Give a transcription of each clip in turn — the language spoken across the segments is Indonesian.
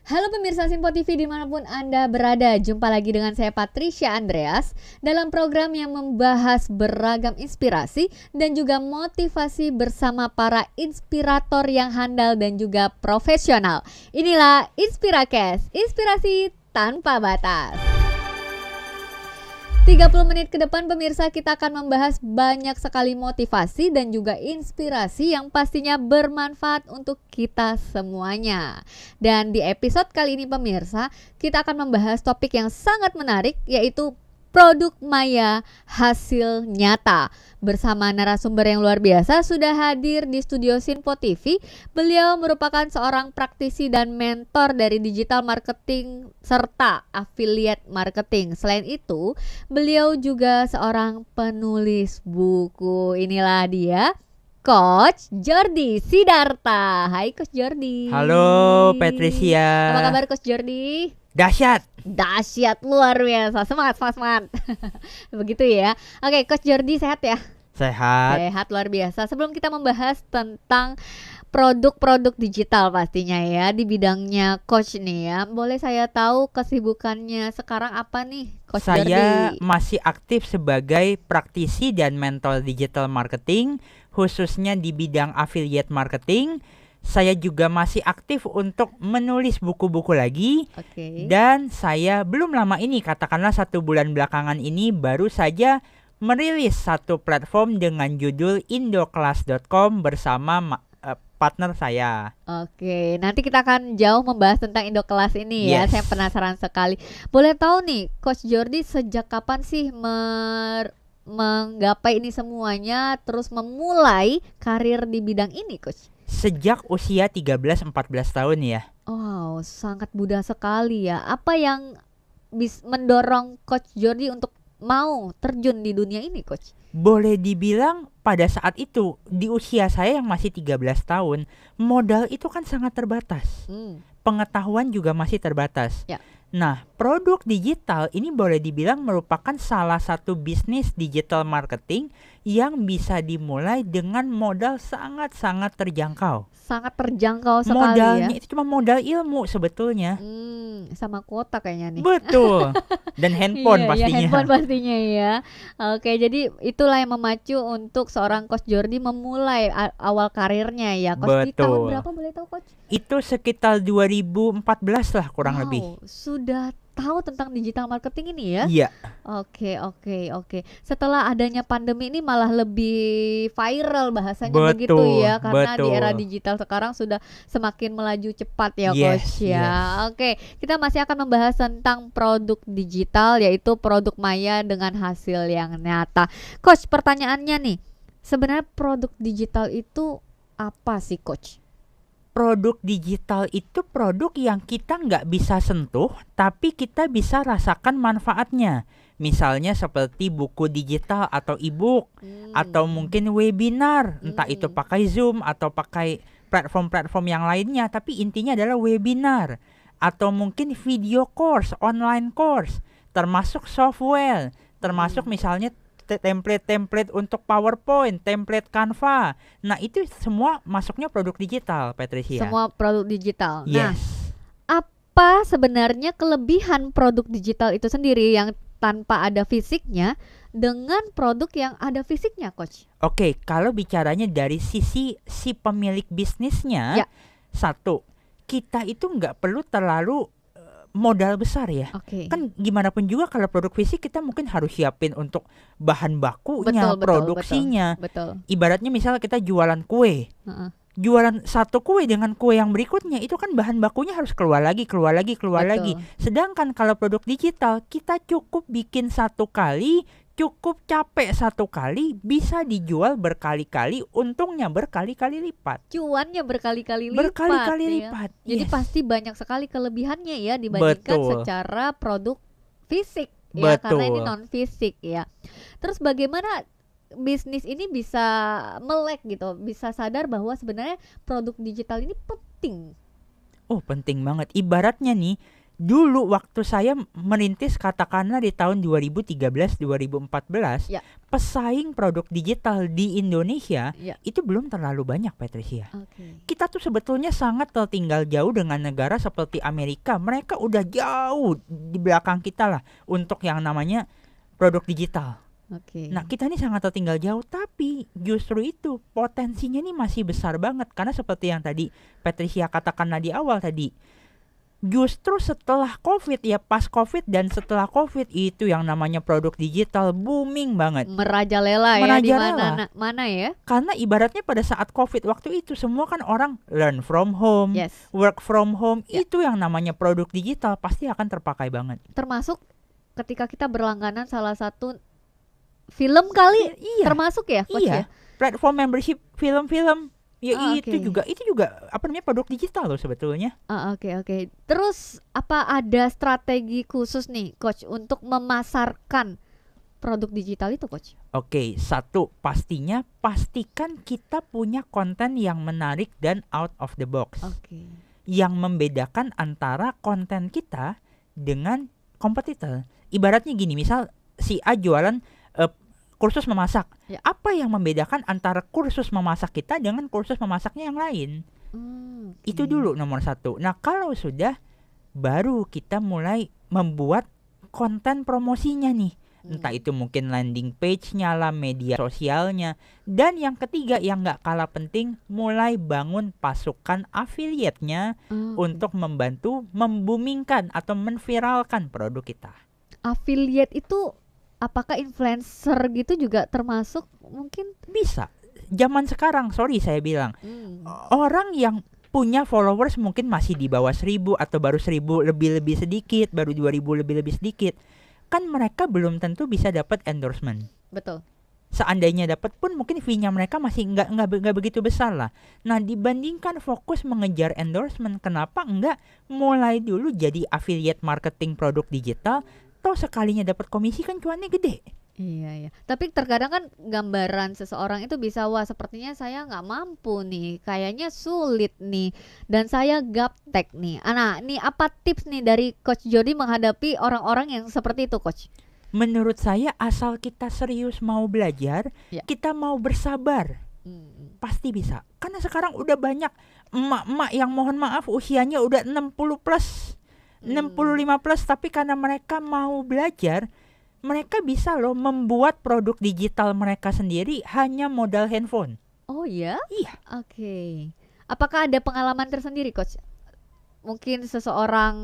Halo pemirsa Simpo TV dimanapun Anda berada, jumpa lagi dengan saya Patricia Andreas dalam program yang membahas beragam inspirasi dan juga motivasi bersama para inspirator yang handal dan juga profesional. Inilah Inspirakes, inspirasi tanpa batas. 30 menit ke depan pemirsa kita akan membahas banyak sekali motivasi dan juga inspirasi yang pastinya bermanfaat untuk kita semuanya. Dan di episode kali ini pemirsa, kita akan membahas topik yang sangat menarik, yaitu produk maya hasil nyata. Bersama narasumber yang luar biasa sudah hadir di studio Simpo TV. Beliau merupakan seorang praktisi dan mentor dari digital marketing serta affiliate marketing. Selain itu, beliau juga seorang penulis buku. Inilah dia, Coach Jordi Sidarta. Hai Coach Jordi. Halo Patricia. Apa kabar Coach Jordi? Dahsyat. Dahsyat, luar biasa. Semangat. Begitu ya. Oke, Coach Jordi sehat ya? Sehat. Sehat, luar biasa. Sebelum kita membahas tentang produk-produk digital pastinya ya di bidangnya Coach nih ya, boleh saya tahu kesibukannya sekarang apa nih Coach Jordi? Saya masih aktif sebagai praktisi dan mentor digital marketing, khususnya di bidang affiliate marketing. Saya juga masih aktif untuk menulis buku-buku lagi. Dan saya belum lama ini, katakanlah 1 bulan belakangan ini, baru saja merilis satu platform dengan judul indoclass.com bersama partner saya. Oke, nanti kita akan jauh membahas tentang Indoclass ini ya. Saya penasaran sekali. Boleh tahu nih Coach Jordi sejak kapan sih menggapai ini semuanya, terus memulai karir di bidang ini Coach? Sejak usia 13-14 tahun ya. Wow, sangat muda sekali ya. Apa yang mendorong Coach Jordi untuk mau terjun di dunia ini Coach? Boleh dibilang pada saat itu, di usia saya yang masih 13 tahun, modal itu kan sangat terbatas. Pengetahuan juga masih terbatas. Ya. Nah, produk digital ini boleh dibilang merupakan salah satu bisnis digital marketing yang bisa dimulai dengan modal sangat-sangat terjangkau. Sangat terjangkau sekali. Modalnya ya. itu cuma modal ilmu sebetulnya. Sama kuota kayaknya nih. Betul. Dan handphone pastinya. Iya, handphone pastinya ya. Oke, jadi itulah yang memacu untuk seorang Coach Jordi memulai awal karirnya ya. Coach, di tahun berapa boleh tahu Coach? Itu sekitar 2014 lah kurang lebih. Sudah tahu tentang digital marketing ini ya? Iya. Oke. Setelah adanya pandemi ini malah lebih viral bahasanya. Begitu ya, karena di era digital sekarang sudah semakin melaju cepat ya Coach ya. Oke, kita masih akan membahas tentang produk digital, yaitu produk maya dengan hasil yang nyata. Coach, pertanyaannya nih, sebenarnya produk digital itu apa sih Coach? Produk digital itu produk yang kita nggak bisa sentuh, tapi kita bisa rasakan manfaatnya. Misalnya seperti buku digital atau e-book, atau mungkin webinar, entah itu pakai Zoom atau pakai platform-platform yang lainnya, tapi intinya adalah webinar. Atau mungkin video course, online course, termasuk software, termasuk misalnya template untuk PowerPoint, template Canva. Nah, itu semua masuknya produk digital, Patricia. Semua produk digital. Yes. Nah, apa sebenarnya kelebihan produk digital itu sendiri yang tanpa ada fisiknya dengan produk yang ada fisiknya, Coach? Oke, kalau bicaranya dari sisi si pemilik bisnisnya, satu, kita itu nggak perlu terlalu modal besar ya. Kan gimana pun juga kalau produk fisik kita mungkin harus siapin untuk bahan bakunya, produksinya. Betul. Ibaratnya misalnya kita jualan kue. Jualan satu kue dengan kue yang berikutnya, itu kan bahan bakunya harus keluar lagi. Sedangkan kalau produk digital, kita cukup bikin satu kali, cukup capek satu kali, bisa dijual berkali-kali, untungnya berkali-kali lipat. Cuannya berkali-kali lipat. Jadi pasti banyak sekali kelebihannya ya dibandingkan secara produk fisik ya, karena ini non fisik ya. Terus bagaimana bisnis ini bisa melek gitu, bisa sadar bahwa sebenarnya produk digital ini penting? Oh, penting banget. Ibaratnya nih, Dulu waktu saya merintis katakanlah di tahun 2013-2014, Ya. pesaing produk digital di Indonesia Ya. itu belum terlalu banyak, Patricia. Oke. Kita tuh sebetulnya sangat tertinggal jauh dengan negara seperti Amerika. Mereka udah jauh di belakang kita lah untuk yang namanya produk digital. Oke. Nah, kita ini sangat tertinggal jauh, tapi justru itu potensinya ini masih besar banget. Karena seperti yang tadi Patricia katakan di awal tadi, justru setelah COVID ya, pas COVID dan setelah COVID itu yang namanya produk digital booming banget. Merajalela ya di Merajalela. mana ya? Karena ibaratnya pada saat COVID waktu itu semua kan orang learn from home, Yes. work from home. Ya. Itu yang namanya produk digital pasti akan terpakai banget. Termasuk ketika kita berlangganan salah satu film kali, Iya, termasuk ya, Coach ya? iya. Platform membership film-film. Ya Ah, itu oke. juga apa namanya produk digital loh sebetulnya. Oke. Terus apa ada strategi khusus nih, Coach, untuk memasarkan produk digital itu, Coach? Oke, satu pastinya pastikan kita punya konten yang menarik dan out of the box. Oke. Yang membedakan antara konten kita dengan kompetitor. Ibaratnya gini, misal si A jualan kursus memasak. Ya. Apa yang membedakan antara kursus memasak kita dengan kursus memasaknya yang lain? Oke. Itu dulu nomor satu. Nah, kalau sudah, baru kita mulai membuat konten promosinya nih. Entah itu mungkin landing page-nya lah, media sosialnya. Dan yang ketiga yang gak kalah penting, mulai bangun pasukan affiliate-nya untuk membantu memboomingkan atau menviralkan produk kita. Affiliate itu apakah influencer gitu juga termasuk mungkin? Bisa. Zaman sekarang, sorry saya bilang, orang yang punya followers mungkin masih di bawah 1000 atau baru 1000 lebih sedikit, baru 2000 lebih sedikit. Kan mereka belum tentu bisa dapat endorsement. Betul. Seandainya dapat pun mungkin fee-nya mereka masih nggak begitu besar lah. Nah, dibandingkan fokus mengejar endorsement, kenapa enggak mulai dulu jadi affiliate marketing produk digital? Toh sekalinya dapat komisi kan cuannya gede. Iya. Tapi terkadang kan gambaran seseorang itu bisa, wah sepertinya saya nggak mampu nih, kayaknya sulit nih, dan saya gaptek nih. Nah, ini apa tips nih dari Coach Jody menghadapi orang-orang yang seperti itu, Coach? Menurut saya asal kita serius mau belajar, Ya. kita mau bersabar, pasti bisa. Karena sekarang udah banyak emak-emak yang mohon maaf usianya udah 60 plus, 65 plus, tapi karena mereka mau belajar, mereka bisa loh membuat produk digital mereka sendiri hanya modal handphone. Oh ya? Iya. Oke. Apakah ada pengalaman tersendiri, Coach? Mungkin seseorang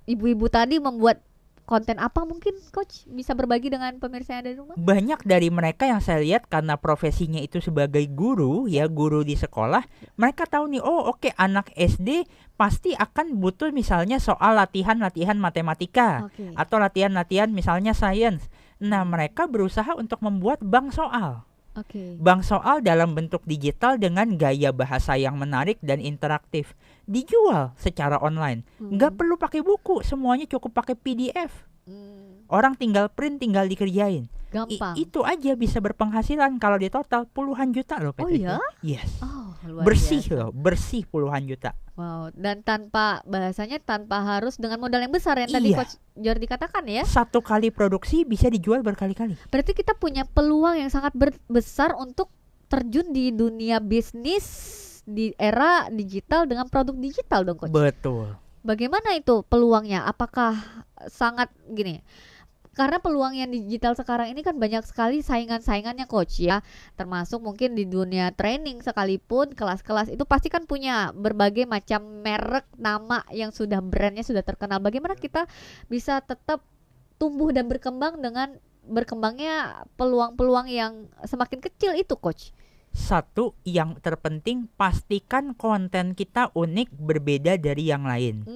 ibu-ibu tadi membuat konten apa mungkin, Coach? Bisa berbagi dengan pemirsa yang ada di rumah? Banyak dari mereka yang saya lihat karena profesinya itu sebagai guru, ya guru di sekolah, mereka tahu nih, oh oke, anak SD pasti akan butuh misalnya soal latihan-latihan matematika Oke. atau latihan-latihan misalnya sains. Nah, mereka berusaha untuk membuat bank soal. Oke. Bank soal dalam bentuk digital dengan gaya bahasa yang menarik dan interaktif. Dijual secara online. Nggak perlu pakai buku, semuanya cukup pakai PDF. Orang tinggal print, tinggal dikerjain. Gampang. Itu aja bisa berpenghasilan kalau di total puluhan juta loh, Oh Patricia. ya? Yes. Oh, luar Bersih biasa. loh, bersih puluhan juta. Wow, dan tanpa bahasanya tanpa harus dengan modal yang besar yang tadi Iya. Coach Jordi katakan ya. Satu kali produksi bisa dijual berkali-kali. Berarti kita punya peluang yang sangat besar untuk terjun di dunia bisnis di era digital dengan produk digital dong, Coach. Betul. Bagaimana itu peluangnya? Apakah sangat gini? Karena peluang yang digital sekarang ini kan banyak sekali saingan-saingannya, Coach ya. Termasuk mungkin di dunia training sekalipun, kelas-kelas itu pasti kan punya berbagai macam merek, nama yang sudah brandnya sudah terkenal. Bagaimana kita bisa tetap tumbuh dan berkembang dengan berkembangnya peluang-peluang yang semakin kecil itu, Coach? Satu yang terpenting, pastikan konten kita unik, berbeda dari yang lain.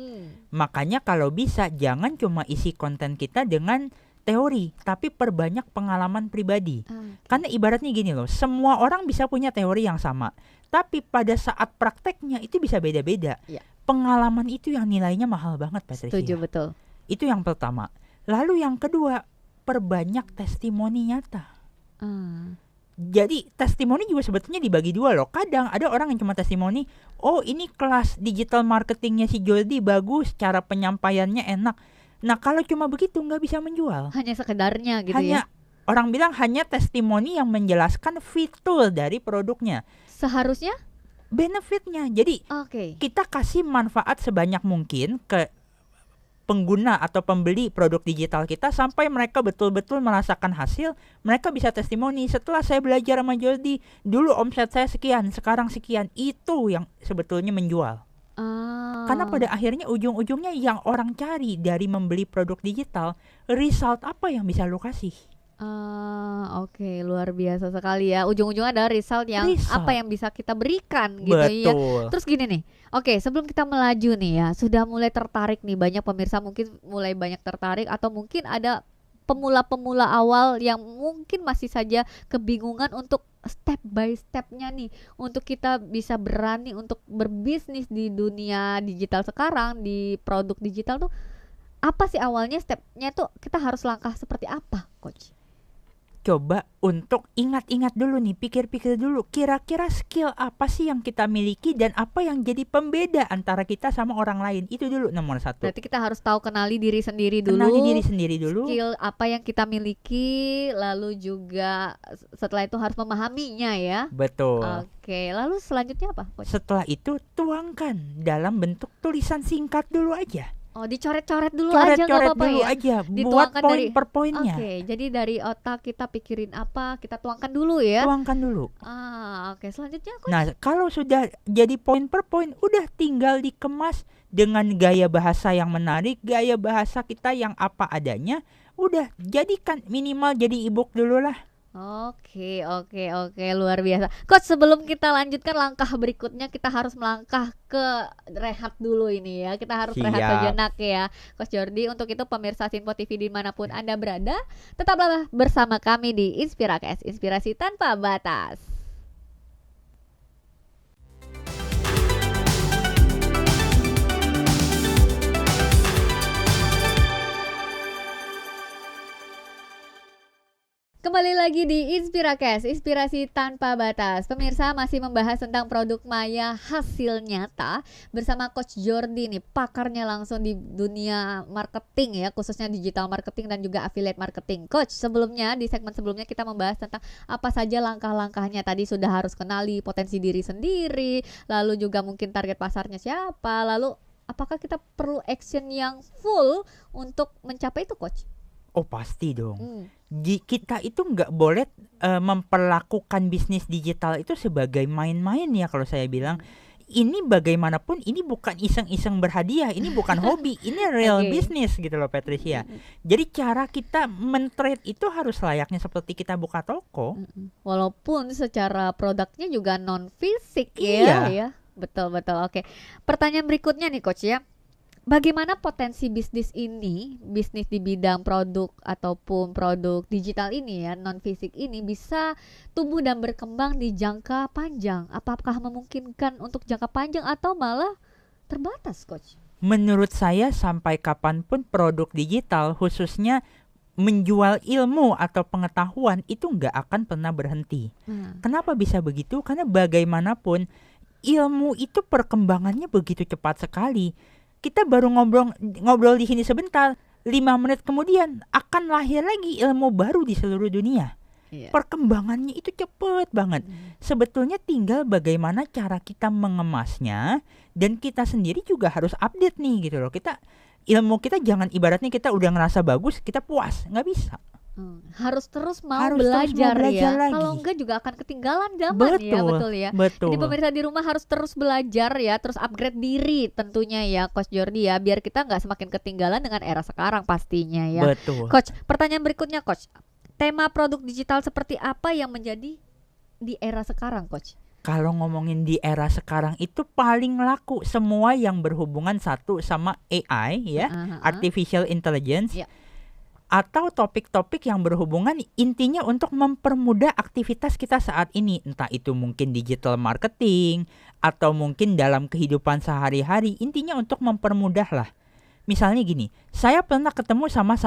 Makanya kalau bisa jangan cuma isi konten kita dengan teori, tapi perbanyak pengalaman pribadi. Karena ibaratnya gini loh, semua orang bisa punya teori yang sama, tapi pada saat prakteknya itu bisa beda-beda. Ya. Pengalaman itu yang nilainya mahal banget, Patricia. Setuju, betul. Itu yang pertama. Lalu yang kedua, perbanyak testimoni nyata. Jadi testimoni juga sebetulnya dibagi dua loh. Kadang ada orang yang cuma testimoni, oh ini kelas digital marketingnya si Jordi bagus, cara penyampaiannya enak. Nah kalau cuma begitu nggak bisa menjual. Hanya sekedarnya gitu Hanya orang bilang hanya testimoni yang menjelaskan fitur dari produknya, Seharusnya? benefitnya. Jadi Oke. kita kasih manfaat sebanyak mungkin ke pengguna atau pembeli produk digital kita sampai mereka betul-betul merasakan hasil. Mereka bisa testimoni, setelah saya belajar sama Jordi, dulu omset saya sekian, sekarang sekian. Itu yang sebetulnya menjual. Karena pada akhirnya ujung-ujungnya yang orang cari dari membeli produk digital, result apa yang bisa lo kasih? Oke, luar biasa sekali ya. Ujung-ujungnya ada result yang apa yang bisa kita berikan gitu ya. Betul. Terus gini nih. Oke, sebelum kita melaju nih ya, sudah mulai tertarik nih, banyak pemirsa mungkin mulai banyak tertarik atau mungkin ada pemula-pemula awal yang mungkin masih saja kebingungan untuk step by stepnya nih, untuk kita bisa berani untuk berbisnis di dunia digital sekarang, di produk digital tuh apa sih awalnya, stepnya tuh kita harus langkah seperti apa, Coach? Coba untuk ingat-ingat dulu nih, pikir-pikir dulu, kira-kira skill apa sih yang kita miliki dan apa yang jadi pembeda antara kita sama orang lain. Itu dulu nomor satu. Berarti kita harus tahu kenali diri sendiri dulu. Kenali diri sendiri dulu. Skill apa yang kita miliki, lalu juga setelah itu harus memahaminya ya. Betul. Oke, lalu selanjutnya apa, Coach? Setelah itu tuangkan dalam bentuk tulisan singkat dulu aja. Oh, dicoret-coret dulu aja nggak Coret-coret apa-apa dulu ya? aja, buat Dituangkan poin dari- per poinnya. Oke, jadi dari otak kita pikirin apa, kita tuangkan dulu ya. Tuangkan dulu. Oke, selanjutnya, Coach. Nah, kalau sudah jadi poin per poin, udah tinggal dikemas dengan gaya bahasa yang menarik, gaya bahasa kita yang apa adanya. Udah, jadikan minimal jadi ebook dulu lah. Oke, luar biasa. Coach, sebelum kita lanjutkan langkah berikutnya, kita harus melangkah ke rehat dulu ini ya. Kita harus rehat Siap. sejenak ya, Coach Jordi. Untuk itu pemirsa Sinpo TV dimanapun Anda berada, tetaplah bersama kami di Inspirakes, inspirasi tanpa batas. Kembali lagi di Inspirakes, inspirasi tanpa batas. Pemirsa masih membahas tentang produk maya hasil nyata bersama Coach Jordi nih, pakarnya langsung di dunia marketing ya, khususnya digital marketing dan juga affiliate marketing. Coach, sebelumnya di segmen sebelumnya kita membahas tentang apa saja langkah-langkahnya. Tadi sudah harus kenali potensi diri sendiri, lalu juga mungkin target pasarnya siapa, lalu apakah kita perlu action yang full untuk mencapai itu, Coach? Oh pasti dong. Kita itu nggak boleh memperlakukan bisnis digital itu sebagai main-main ya. Kalau saya bilang, ini bagaimanapun ini bukan iseng-iseng berhadiah, ini bukan hobi, ini real business gitu loh, Patricia. Jadi cara kita men-trade itu harus layaknya seperti kita buka toko. Walaupun secara produknya juga non fisik Iya. ya. Betul. Oke. Pertanyaan berikutnya nih, Coach ya. Bagaimana potensi bisnis ini, bisnis di bidang produk ataupun produk digital ini ya, non fisik ini bisa tumbuh dan berkembang di jangka panjang? Apakah memungkinkan untuk jangka panjang atau malah terbatas, Coach? Menurut saya sampai kapanpun produk digital khususnya menjual ilmu atau pengetahuan itu nggak akan pernah berhenti. Kenapa bisa begitu? Karena bagaimanapun ilmu itu perkembangannya begitu cepat sekali. Kita baru ngobrol di sini sebentar, 5 menit kemudian akan lahir lagi ilmu baru di seluruh dunia. Perkembangannya itu cepet banget. Sebetulnya tinggal bagaimana cara kita mengemasnya, dan kita sendiri juga harus update nih gitu loh. Ilmu kita jangan ibaratnya kita udah ngerasa bagus, kita puas, nggak bisa. Harus terus mau belajar ya. Lagi. Kalau enggak juga akan ketinggalan zaman ya, betul ya. Betul. Jadi pemirsa di rumah harus terus belajar ya, terus upgrade diri tentunya ya, Coach Jordi ya, biar kita nggak semakin ketinggalan dengan era sekarang pastinya ya. Betul. Coach, pertanyaan berikutnya, Coach. Tema produk digital seperti apa yang menjadi di era sekarang, Coach? Kalau ngomongin di era sekarang itu paling laku semua yang berhubungan satu sama AI ya, artificial intelligence. Atau topik-topik yang berhubungan intinya untuk mempermudah aktivitas kita saat ini. Entah itu mungkin digital marketing atau mungkin dalam kehidupan sehari-hari. Intinya untuk mempermudah lah. Misalnya gini, saya pernah ketemu sama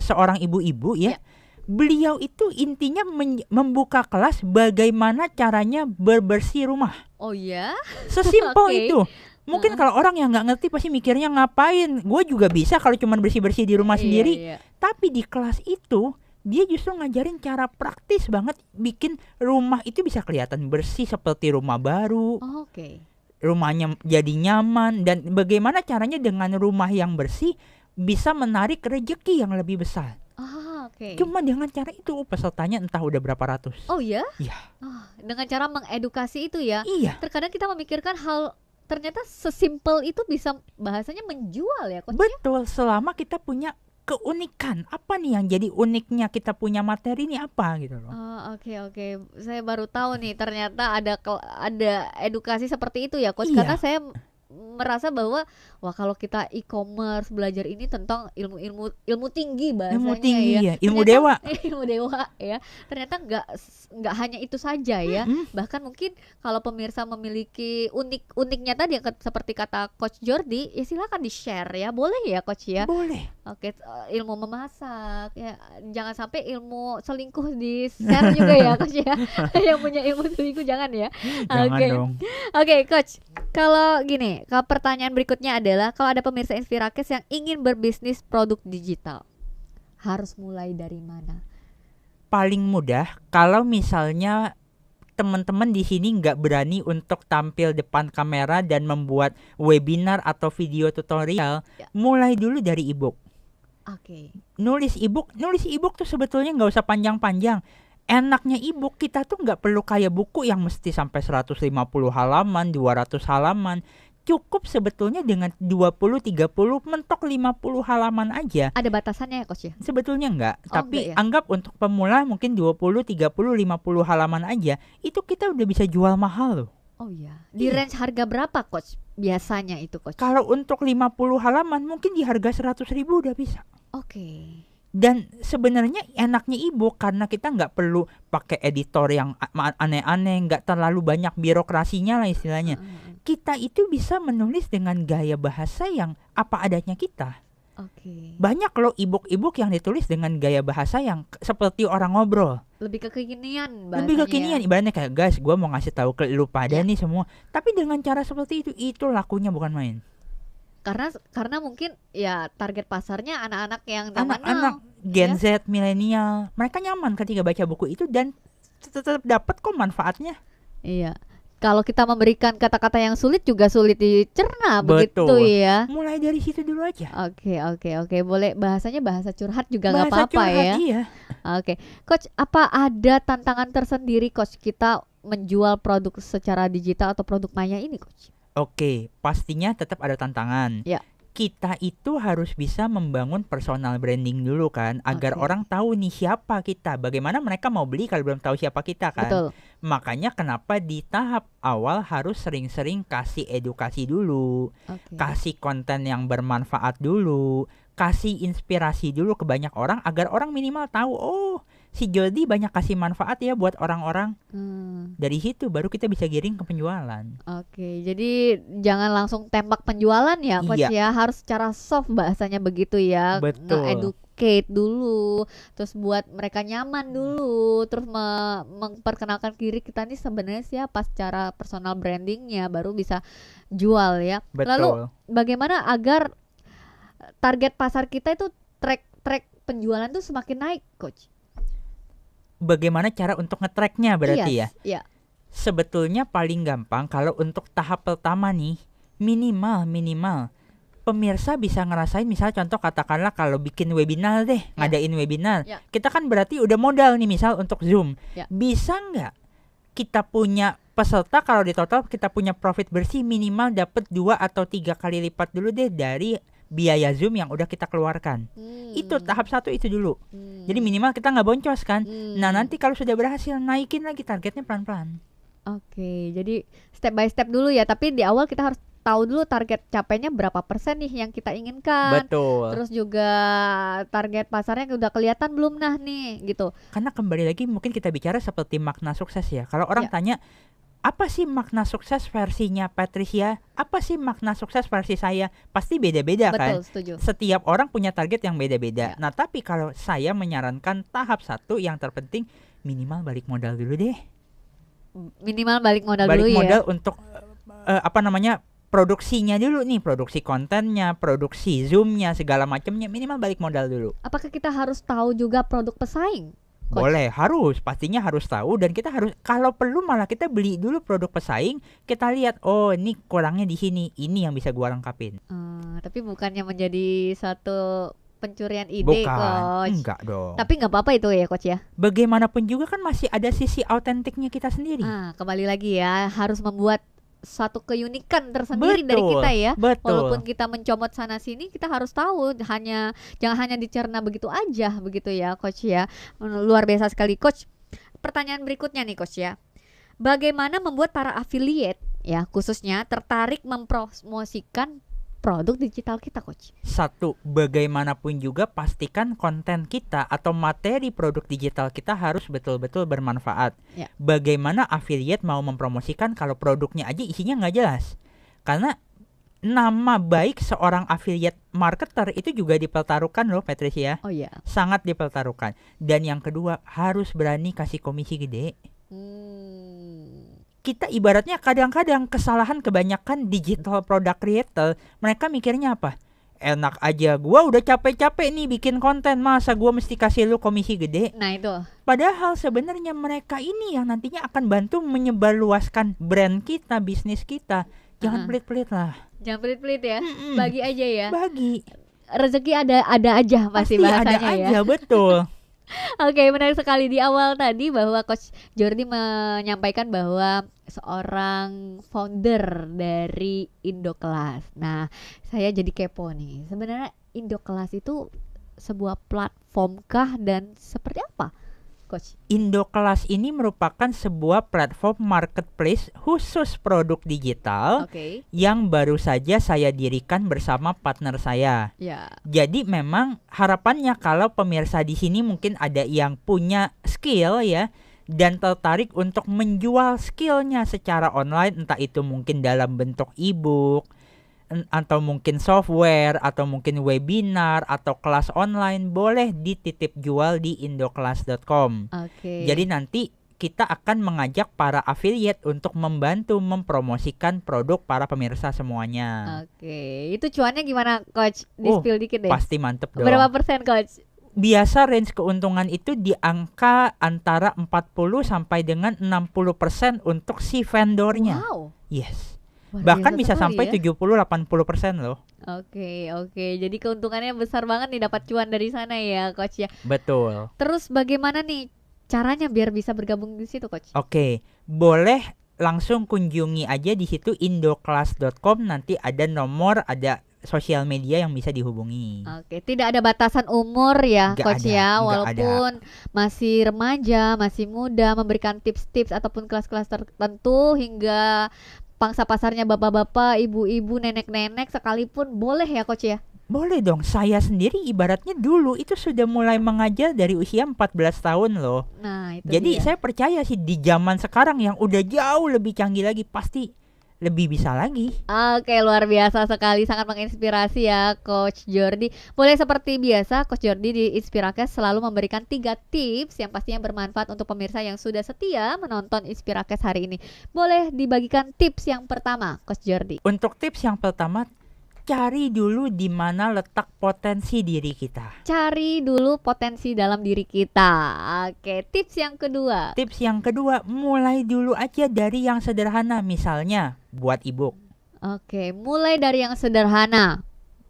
seorang ibu-ibu ya. Beliau itu intinya membuka kelas bagaimana caranya berbersih rumah. Oh ya? Sesimpel Oke. itu. Mungkin kalau orang yang nggak ngerti pasti mikirnya ngapain. Gue juga bisa kalau cuma bersih-bersih di rumah sendiri. Iya. Tapi di kelas itu dia justru ngajarin cara praktis banget bikin rumah itu bisa kelihatan bersih seperti rumah baru. Oke. Rumahnya jadi nyaman dan bagaimana caranya dengan rumah yang bersih bisa menarik rezeki yang lebih besar. Oke. Cuma dengan cara itu pesertanya entah udah berapa ratus. Oh ya? Iya. Dengan cara mengedukasi itu ya. Iya. Terkadang kita memikirkan hal ternyata sesimpel itu bisa bahasanya menjual ya, Coach. Betul, selama kita punya keunikan. Apa nih yang jadi uniknya kita punya materi ini apa gitu loh. Oke. Saya baru tahu nih ternyata ada edukasi seperti itu ya, Coach. Iya. Karena saya merasa bahwa wah kalau kita e-commerce belajar ini tentang ilmu tinggi bahasanya Ilmu tinggi ya, ilmu Ternyata- dewa. ilmu dewa ya. Ternyata nggak hanya itu saja ya. Mm-mm. Bahkan mungkin kalau pemirsa memiliki uniknya tadi yang seperti kata Coach Jordi, ya silakan di-share ya. Boleh ya, Coach ya. Boleh. Oke, ilmu memasak ya, jangan sampai ilmu selingkuh di-share juga ya, Coach ya. Yang punya ilmu selingkuh jangan ya. Jangan Oke. dong. Oke, Coach. Kalau gini, kalau pertanyaan berikutnya adalah kalau ada pemirsa Inspirakes yang ingin berbisnis produk digital, harus mulai dari mana? Paling mudah kalau misalnya teman-teman di sini nggak berani untuk tampil depan kamera dan membuat webinar atau video tutorial, Ya. mulai dulu dari ebook. Oke. Nulis ebook tuh sebetulnya nggak usah panjang-panjang. Enaknya ebook kita tuh nggak perlu kayak buku yang mesti sampai 150 halaman, 200 halaman. Cukup sebetulnya dengan 20, 30, mentok 50 halaman aja. Ada batasannya ya, Coach ya? Sebetulnya enggak, Oh, tapi enggak ya? anggap untuk pemula mungkin 20, 30, 50 halaman aja. Itu kita udah bisa jual mahal loh. Oh iya. Di Iya. range harga berapa, Coach? Biasanya itu, Coach. Kalau untuk 50 halaman mungkin di harga 100.000 udah bisa. Oke. Dan sebenarnya enaknya ebook karena kita nggak perlu pakai editor yang aneh-aneh, nggak terlalu banyak birokrasinya lah istilahnya. Kita itu bisa menulis dengan gaya bahasa yang apa adanya kita. Oke. Banyak loh ebook yang ditulis dengan gaya bahasa yang seperti orang ngobrol. Lebih kekinian bahasanya. Lebih kekinian, ibaratnya kayak guys, gue mau ngasih tahu ke lu pada Ya. nih semua. Tapi dengan cara seperti itu lakunya bukan main. Karena mungkin ya target pasarnya anak-anak yang zaman Anak-anak now. Gen Ya. Z, milenial, mereka nyaman ketika baca buku itu dan tetap dapat kok manfaatnya. Iya. Kalau kita memberikan kata-kata yang sulit juga sulit dicerna begitu Betul. ya. Mulai dari situ dulu aja. Oke. Boleh bahasanya bahasa curhat juga nggak Bahasa apa-apa curhat, ya. iya. Oke. Coach, apa ada tantangan tersendiri Coach kita menjual produk secara digital atau produk maya ini, Coach? Oke, pastinya tetap ada tantangan. Ya. Kita itu harus bisa membangun personal branding dulu kan, agar Oke. orang tahu nih siapa kita. Bagaimana mereka mau beli kalau belum tahu siapa kita kan? Betul. Makanya kenapa di tahap awal harus sering-sering kasih edukasi dulu, Oke. kasih konten yang bermanfaat dulu, kasih inspirasi dulu ke banyak orang agar orang minimal tahu, oh si Jody banyak kasih manfaat ya buat orang-orang. Dari situ baru kita bisa giring ke penjualan. Oke, jadi jangan langsung tembak penjualan ya, Coach Iya. ya. Harus secara soft bahasanya begitu ya. Betul. Nge-educate dulu, terus buat mereka nyaman dulu, terus memperkenalkan diri kita nih sebenarnya siapa secara personal brandingnya, baru bisa jual ya. Lalu Betul. bagaimana agar target pasar kita itu track penjualan tuh semakin naik, Coach? Bagaimana cara untuk nge-tracknya berarti ya? Iya. Sebetulnya paling gampang kalau untuk tahap pertama nih, minimal pemirsa bisa ngerasain, misal contoh katakanlah kalau bikin webinar deh, ngadain webinar. Ya. Kita kan berarti udah modal nih misal untuk Zoom. Ya. Bisa nggak kita punya peserta kalau di total kita punya profit bersih minimal dapat 2 atau 3 kali lipat dulu deh dari biaya Zoom yang udah kita keluarkan. Itu tahap 1 itu dulu. Jadi minimal kita nggak boncos kan. Nah nanti kalau sudah berhasil naikin lagi targetnya pelan-pelan. Oke, jadi step by step dulu ya. Tapi di awal kita harus tahu dulu target capainya berapa persen nih yang kita inginkan. Betul. Terus juga target pasarnya udah kelihatan belum nah nih gitu. Karena kembali lagi mungkin kita bicara seperti makna sukses ya. Kalau orang Ya. tanya Apa sih makna sukses versinya Patricia? Apa sih makna sukses versi saya? Pasti beda-beda kan? Betul, setuju. Setiap orang punya target yang beda-beda. Ya. Nah, tapi kalau saya menyarankan tahap 1 yang terpenting minimal balik modal dulu deh. Minimal balik modal Balik dulu modal ya. untuk produksinya dulu nih, produksi kontennya, produksi Zoom-nya, segala macamnya, minimal balik modal dulu. Apakah kita harus tahu juga produk pesaing, Coach? Boleh, pastinya harus tahu, dan kita harus, kalau perlu malah kita beli dulu produk pesaing, kita lihat, oh ini kurangnya di sini, ini yang bisa gua lengkapin. Tapi bukannya menjadi satu pencurian ide, Bukan, Coach. enggak dong. Tapi nggak apa-apa itu ya, Coach ya. Bagaimanapun juga kan masih ada sisi autentiknya kita sendiri. Kembali lagi ya, harus membuat satu keunikan tersendiri dari kita ya. Betul. Walaupun kita mencomot sana sini, kita harus tahu, jangan hanya dicerna begitu aja, begitu ya, Coach ya. Luar biasa sekali, Coach. Pertanyaan berikutnya nih, Coach ya. Bagaimana membuat para affiliate ya, khususnya tertarik mempromosikan produk digital kita, Coach? 1, bagaimanapun juga pastikan konten kita atau materi produk digital kita harus betul-betul bermanfaat. Ya. Bagaimana affiliate mau mempromosikan kalau produknya aja isinya nggak jelas? Karena nama baik seorang affiliate marketer itu juga dipertaruhkan loh, Patricia. Oh iya. Sangat dipertaruhkan. Dan yang kedua, harus berani kasih komisi gede. Kita ibaratnya kadang-kadang kesalahan kebanyakan digital product creator, mereka mikirnya apa? Enak aja, gua udah capek-capek nih bikin konten, masa gua mesti kasih lu komisi gede? Nah itu. Padahal sebenarnya mereka ini yang nantinya akan bantu menyebarluaskan brand kita, bisnis kita. Jangan pelit-pelit lah. Jangan pelit-pelit ya. Bagi aja ya. Bagi. Rezeki ada aja pasti bahasanya ada ya. aja, betul. Oke, menarik sekali di awal tadi bahwa Coach Jordi menyampaikan bahwa seorang founder dari Indoclass. Nah, saya jadi kepo nih. Sebenarnya Indoclass itu sebuah platform kah dan seperti apa, Coach? Indoclass ini merupakan sebuah platform marketplace khusus produk digital yang baru saja saya dirikan bersama partner saya. Ya. Jadi memang harapannya kalau pemirsa di sini mungkin ada yang punya skill ya dan tertarik untuk menjual skillnya secara online, entah itu mungkin dalam bentuk e-book atau mungkin software atau mungkin webinar atau kelas online, boleh dititip jual di indoclass.com. Jadi nanti kita akan mengajak para affiliate untuk membantu mempromosikan produk para pemirsa semuanya. Itu cuannya gimana, Coach? Di-spill dikit deh. Pasti mantep dong. Berapa persen, Coach? Biasa range keuntungan itu di angka antara 40 sampai dengan 60% untuk si vendornya. Wow. Yes. Bahkan bisa sampai 70-80% loh. Oke. Jadi keuntungannya besar banget nih, dapat cuan dari sana ya, Coach ya. Betul. Terus bagaimana nih caranya biar bisa bergabung di situ, Coach? Boleh langsung kunjungi aja di situ indoclass.com, nanti ada nomor, ada sosial media yang bisa dihubungi. Tidak ada batasan umur ya, Coach ya. Walaupun masih remaja, masih muda, memberikan tips-tips ataupun kelas-kelas tertentu hingga pangsa pasarnya bapak-bapak, ibu-ibu, nenek-nenek sekalipun boleh ya, Coach ya? Boleh dong. Saya sendiri ibaratnya dulu itu sudah mulai mengajar dari usia 14 tahun loh. Nah, itu Jadi dia. saya percaya sih di zaman sekarang yang udah jauh lebih canggih lagi, pasti lebih bisa lagi. Luar biasa sekali, sangat menginspirasi ya, Coach Jordi. Boleh seperti biasa, Coach Jordi di Inspirakes selalu memberikan 3 tips yang pastinya bermanfaat untuk pemirsa yang sudah setia menonton Inspirakes hari ini. Boleh dibagikan tips yang pertama, Coach Jordi? Untuk tips yang pertama, cari dulu di mana letak potensi diri kita. Cari dulu potensi dalam diri kita. Tips yang kedua. Tips yang kedua, mulai dulu aja dari yang sederhana, misalnya buat e-book. Mulai dari yang sederhana.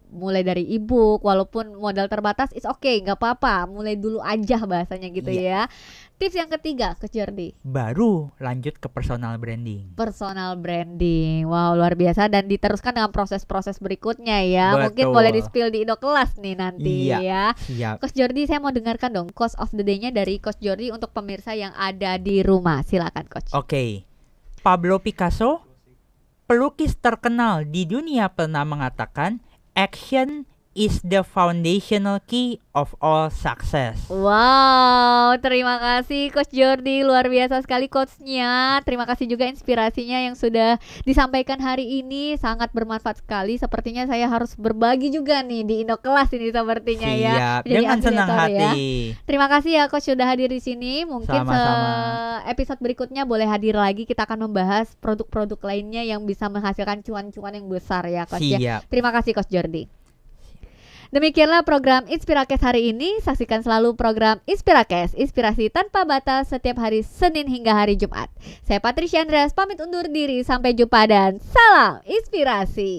Mulai dari e-book, walaupun modal terbatas, it's okay, nggak apa-apa. Mulai dulu aja bahasanya gitu ya. Tips yang ketiga, Coach Jordi. Baru lanjut ke personal branding. Personal branding, wow, luar biasa, dan diteruskan dengan proses-proses berikutnya ya. Betul. Mungkin boleh di-spill di Indoclass nih nanti ya. Siap. Coach Jordi, saya mau dengarkan dong quote of the day-nya dari Coach Jordi untuk pemirsa yang ada di rumah. Silakan, Coach. Pablo Picasso, pelukis terkenal di dunia, pernah mengatakan, action is the foundational key of all success. Wow, terima kasih Coach Jordi, luar biasa sekali coachnya. Terima kasih juga inspirasinya yang sudah disampaikan hari ini, sangat bermanfaat sekali. Sepertinya saya harus berbagi juga nih di Indo Kelas ini sepertinya ya. Siap, Jadi dengan senang afiliator ya. hati. Terima kasih ya Coach sudah hadir di sini. Mungkin Sama-sama. episode berikutnya boleh hadir lagi. Kita akan membahas produk-produk lainnya yang bisa menghasilkan cuan-cuan yang besar ya Coach ya. Siap. Terima kasih Coach Jordi. Demikianlah program Inspirakes hari ini. Saksikan selalu program Inspirakes, inspirasi tanpa batas setiap hari Senin hingga hari Jumat. Saya Patricia Andreas pamit undur diri. Sampai jumpa dan salam inspirasi.